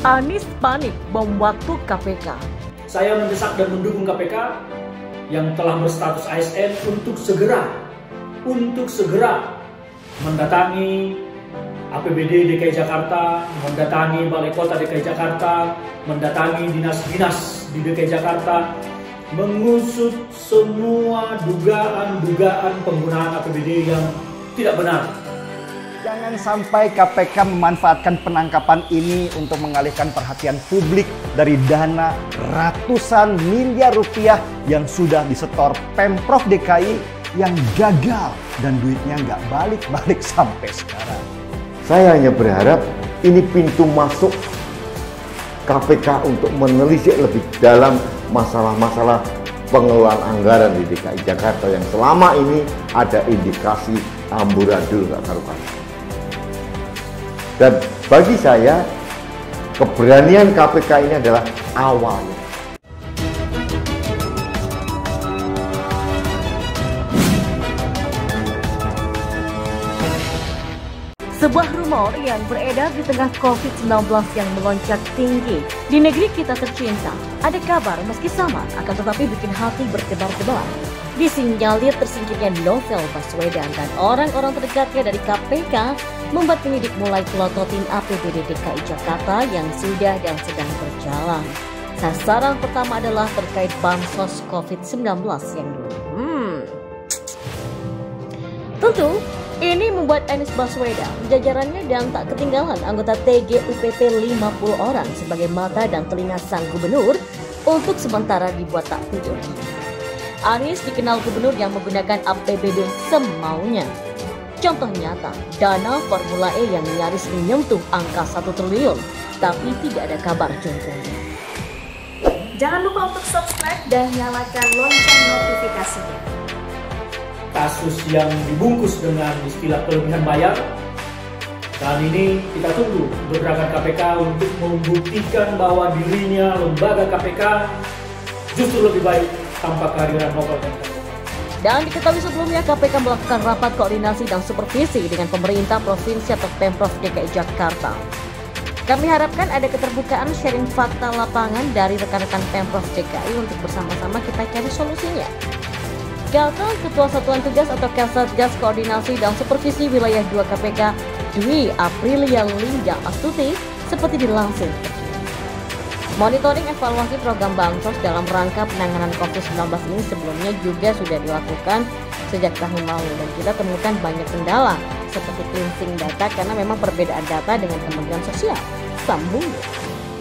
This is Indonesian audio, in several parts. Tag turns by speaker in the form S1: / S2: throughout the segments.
S1: Anies panik bom waktu KPK.
S2: Saya mendesak dan mendukung KPK yang telah berstatus ASN untuk segera mendatangi APBD DKI Jakarta, mendatangi Balai Kota DKI Jakarta, mendatangi dinas-dinas di DKI Jakarta, mengusut semua dugaan penggunaan APBD yang tidak benar.
S3: Jangan sampai KPK memanfaatkan penangkapan ini untuk mengalihkan perhatian publik dari dana ratusan miliar rupiah yang sudah disetor Pemprov DKI yang gagal dan duitnya nggak balik-balik sampai sekarang.
S4: Saya hanya berharap ini pintu masuk KPK untuk menelisik lebih dalam masalah-masalah pengelolaan anggaran di DKI Jakarta yang selama ini ada indikasi amburadul nggak karu-karuan. Dan bagi saya, keberanian KPK ini adalah awalnya.
S1: Sebuah rumor yang beredar di tengah COVID-19 yang melonjak tinggi di negeri kita tercinta. Ada kabar meski sama akan tetapi bikin hati berdebar-debar. Disinyalir tersingkirnya Novel Baswedan dan orang-orang terdekatnya dari KPK membuat penyidik mulai pelototin APBD DKI Jakarta yang sudah dan sedang berjalan. Sasaran pertama adalah terkait bansos COVID-19 yang dulu. Tentu, ini membuat Anies Baswedan, jajarannya dan tak ketinggalan anggota TGUPP 50 orang sebagai mata dan telinga sang gubernur untuk sementara dibuat tak tidur. Anies dikenal gubernur yang menggunakan APBD semaunya. Contoh nyata, dana Formula E yang nyaris menyentuh angka 1 triliun, tapi tidak ada kabar jungkungnya.
S5: Jangan lupa untuk subscribe dan nyalakan lonceng notifikasinya.
S2: Kasus yang dibungkus dengan istilah kelebihan bayar, dan ini kita tunggu gerakan KPK untuk membuktikan bahwa dirinya, lembaga KPK, justru lebih baik tanpa kehadiran Novel.
S1: Dan diketahui sebelumnya KPK melakukan rapat koordinasi dan supervisi dengan pemerintah provinsi atau Pemprov DKI Jakarta. Kami harapkan ada keterbukaan sharing fakta lapangan dari rekan-rekan Pemprov DKI untuk bersama-sama kita cari solusinya. Kata Ketua Satuan Tugas atau Kasatgas Koordinasi dan Supervisi Wilayah 2 KPK, Dwi Aprilia Linda Astuti, seperti dilansir. Monitoring evaluasi program bansos dalam rangka penanganan COVID-19 ini sebelumnya juga sudah dilakukan sejak tahun lalu dan kita temukan banyak kendala seperti cleansing data karena memang perbedaan data dengan Kementerian Sosial. Sambungnya.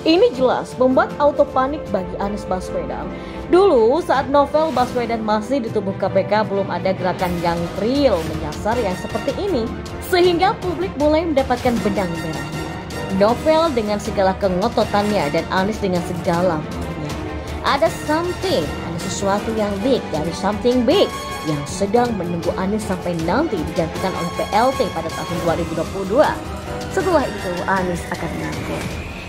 S1: Ini jelas membuat auto panik bagi Anies Baswedan. Dulu saat Novel Baswedan masih di tubuh KPK belum ada gerakan yang real menyasar yang seperti ini. Sehingga publik mulai mendapatkan benang merahnya. Novel dengan segala kengototannya dan Anies dengan segala maunya. Ada sesuatu yang big dari something big yang sedang menunggu Anies sampai nanti digantikan oleh PLT pada tahun 2022. Setelah itu Anies akan mengaku.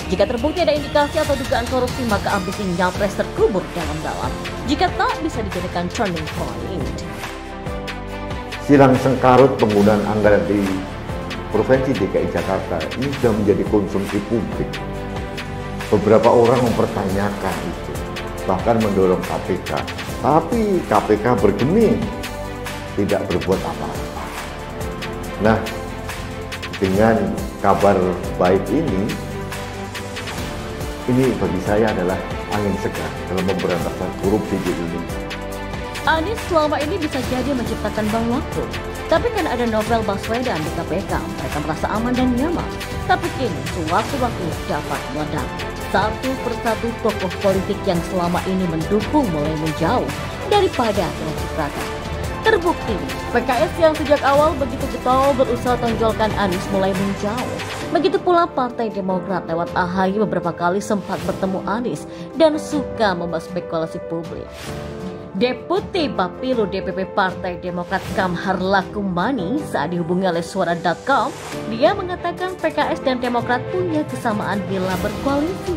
S1: Jika terbukti ada indikasi atau dugaan korupsi, maka ambisi nyapres terkubur dalam-dalam. Jika tak, bisa dijadikan turning point.
S4: Silang sengkarut penggunaan anggaran di Provinsi DKI Jakarta ini sudah menjadi konsumsi publik. Beberapa orang mempertanyakan itu, bahkan mendorong KPK. Tapi KPK bergeming, tidak berbuat apa-apa. Nah, dengan kabar baik ini bagi saya adalah angin segar dalam memberantasan korupsi di Indonesia.
S1: Anies selama ini bisa jadi menciptakan bang waktu. Tapi kan ada Novel Baswedan di KPK, mereka merasa aman dan nyaman. Tapi kini sewaktu-waktu dapat meledak. Satu persatu tokoh politik yang selama ini mendukung mulai menjauh daripada tercitrakan. Terbukti, PKS yang sejak awal begitu getol berusaha tonjolkan Anies mulai menjauh. Begitu pula Partai Demokrat lewat AHY beberapa kali sempat bertemu Anies dan suka membahas spekulasi publik. Deputi Bapilu DPP Partai Demokrat Kamhar Lakumani saat dihubungi oleh Suara.com, dia mengatakan PKS dan Demokrat punya kesamaan bila berkoalisi.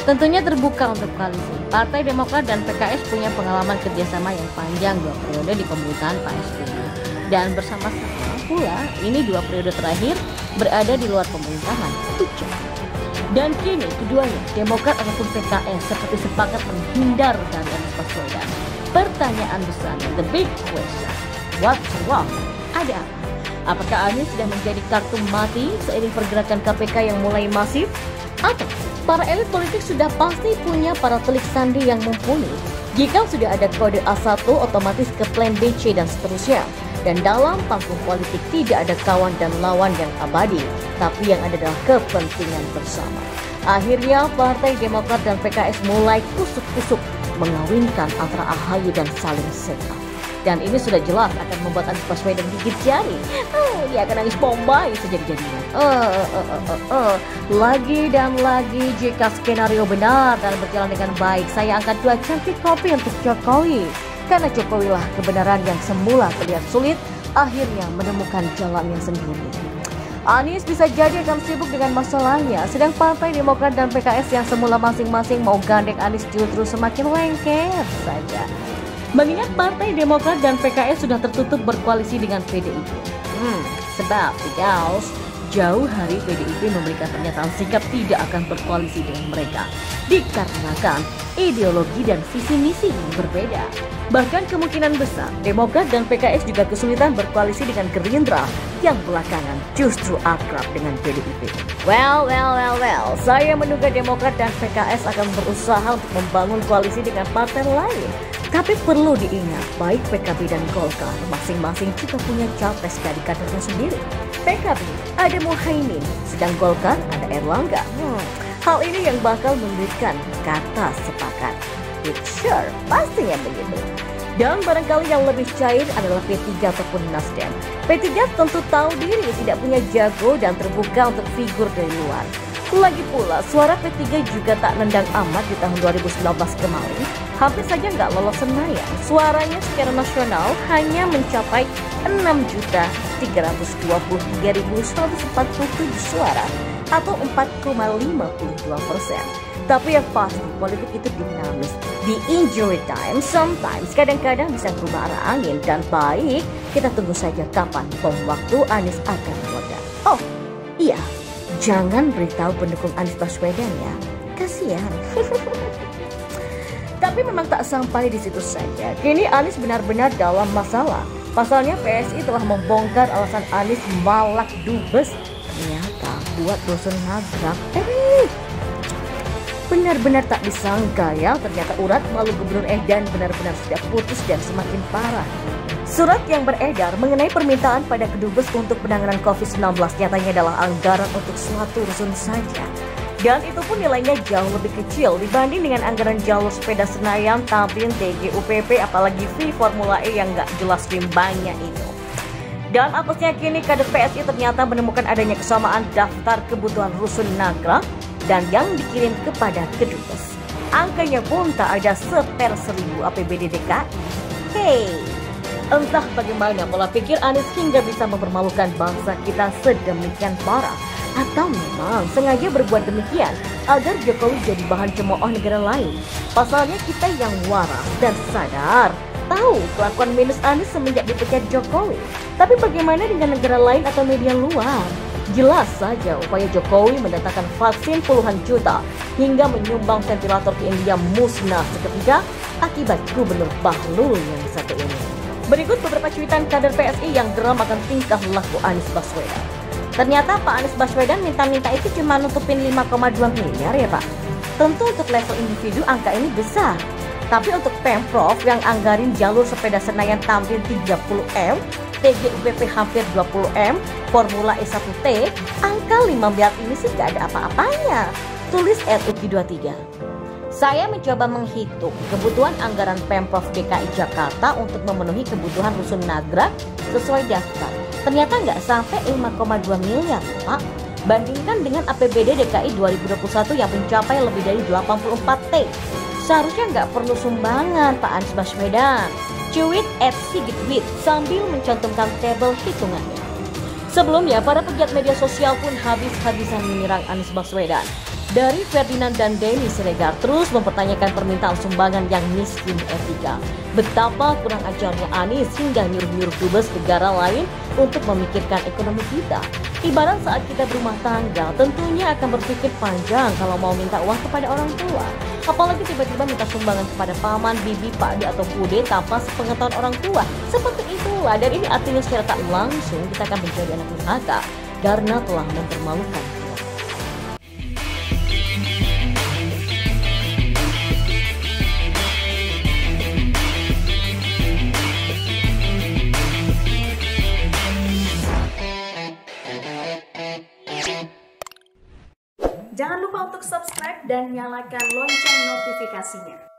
S1: Tentunya terbuka untuk koalisi. Partai Demokrat dan PKS punya pengalaman kerjasama yang panjang 2 periode di pemerintahan Pak SBY. Dan bersama-sama pula, ini 2 periode terakhir berada di luar pemerintahan. Dan kini keduanya, Demokrat ataupun PKS, seperti sepakat menghindar dari Anies Baswedan. Pertanyaan besar, the big question, what's wrong? Ada apa? Apakah Anies sudah menjadi kartu mati seiring pergerakan KPK yang mulai masif? Atau para elit politik sudah pasti punya para telik sandi yang mumpuni? Jika sudah ada kode A1, otomatis ke plan B, C, dan seterusnya. Dan dalam panggung politik tidak ada kawan dan lawan yang abadi, tapi yang ada adalah kepentingan bersama. Akhirnya Partai Demokrat dan PKS mulai kusuk-kusuk mengawinkan antara AHY dan Salim Segaf. Dan ini sudah jelas akan membuat Anies Baswedan gigit jari. Dia akan nangis bombay sejadi-jadinya. Lagi dan lagi jika skenario benar dan berjalan dengan baik, saya angkat 2 cantik kopi untuk Jokowi. Karena Jokowi lah kebenaran yang semula terlihat sulit, akhirnya menemukan jalannya sendiri. Anies bisa jadi akan sibuk dengan masalahnya, sedang Partai Demokrat dan PKS yang semula masing-masing mau gandeng Anies justru semakin lengket saja. Mengingat Partai Demokrat dan PKS sudah tertutup berkoalisi dengan PDIP. Sebab jauh hari PDIP memberikan pernyataan sikap tidak akan berkoalisi dengan mereka, dikarenakan ideologi dan visi misi yang berbeda. Bahkan kemungkinan besar Demokrat dan PKS juga kesulitan berkoalisi dengan Gerindra yang belakangan justru akrab dengan PDIP. Well, saya menduga Demokrat dan PKS akan berusaha untuk membangun koalisi dengan partai lain. Tapi perlu diingat, baik PKB dan Golkar masing-masing juga punya capres dari kadernya sendiri. PKB ada Muhaimin, sedang Golkar ada Erlangga. Hal ini yang bakal menyulitkan kata sepakat. Sure, pastinya begitu. Dan barangkali yang lebih cair adalah P3 ataupun Nasdem. P3 tentu tahu diri tidak punya jago dan terbuka untuk figur dari luar. Lagi pula, suara P3 juga tak nendang amat di tahun 2019 kemarin. Hampir saja nggak lolos Senayan. Suaranya secara nasional hanya mencapai 6.323.147 suara atau 4,52%. Tapi yang pasti politik itu dinamis. Di injury time, sometimes kadang-kadang bisa berubah arah angin. Dan baik, kita tunggu saja kapan bom waktu Anies akan meledak. Oh iya, jangan beritahu pendukung Anies Baswedan ya, kasihan. Tapi memang tak sampai di situ saja. Kini Anies benar-benar dalam masalah. Pasalnya PSI telah membongkar alasan Anies malak dubes. Ternyata buat rusun nagrak. Benar-benar tak disangka ya, ternyata urat malu Gubernur Edan benar-benar sudah putus dan semakin parah. Surat yang beredar mengenai permintaan pada Kedubes untuk penanganan COVID-19 nyatanya adalah anggaran untuk suatu rusun saja. Dan itu pun nilainya jauh lebih kecil dibanding dengan anggaran jalur sepeda Senayan, Tamrin, TGUPP, apalagi fee Formula E yang gak jelas rimbanya itu. Dan apesnya kini kader PSI ternyata menemukan adanya kesamaan daftar kebutuhan rusun Nagrak dan yang dikirim kepada Kedubes. Angkanya pun tak ada seper 1000 APBD DKI. Hey, entah bagaimana pola pikir Anies hingga bisa mempermalukan bangsa kita sedemikian parah. Atau memang sengaja berbuat demikian agar Jokowi jadi bahan cemooh negara lain. Pasalnya kita yang waras dan sadar tahu kelakuan minus Anies semenjak dipecat Jokowi. Tapi bagaimana dengan negara lain atau media luar? Jelas saja upaya Jokowi mendatangkan vaksin puluhan juta hingga menyumbang ventilator ke India musnah seketika akibat Gubernur Bahlul yang satu ini. Berikut beberapa cuitan kader PSI yang geram akan tingkah laku Anies Baswedan. Ternyata Pak Anies Baswedan minta-minta itu cuma nutupin 5,2 miliar ya Pak. Tentu untuk level individu angka ini besar. Tapi untuk Pemprov yang anggarin jalur sepeda Senayan Tamrin 30M, TGUPP hampir 20M, Formula E1T, angka 5 miliar ini sih gak ada apa-apanya. Tulis RUQ 23. Saya mencoba menghitung kebutuhan anggaran Pemprov DKI Jakarta untuk memenuhi kebutuhan rusun Nagrak sesuai daftar. Ternyata nggak sampai 5,2 miliar, Pak. Bandingkan dengan APBD DKI 2021 yang mencapai lebih dari 84T. Seharusnya nggak perlu sumbangan, Pak Anies Baswedan. Cuit @sigitwit sambil mencantumkan tabel hitungannya. Sebelumnya, para pegiat media sosial pun habis-habisan menyerang Anies Baswedan. Dari Ferdinand dan Denny Siregar terus mempertanyakan permintaan sumbangan yang miskin etika. Betapa kurang ajarnya Anies hingga nyuruh-nyuruh dubes negara lain untuk memikirkan ekonomi kita. Ibarat saat kita berumah tangga, tentunya akan berpikir panjang kalau mau minta uang kepada orang tua. Apalagi tiba-tiba minta sumbangan kepada paman, bibi, pakde atau bude tanpa sepengetahuan orang tua. Seperti itulah, dan ini artinya secara tak langsung kita akan menjadi anak durhaka karena telah mempermalukan.
S5: Jangan lupa untuk subscribe dan nyalakan lonceng notifikasinya.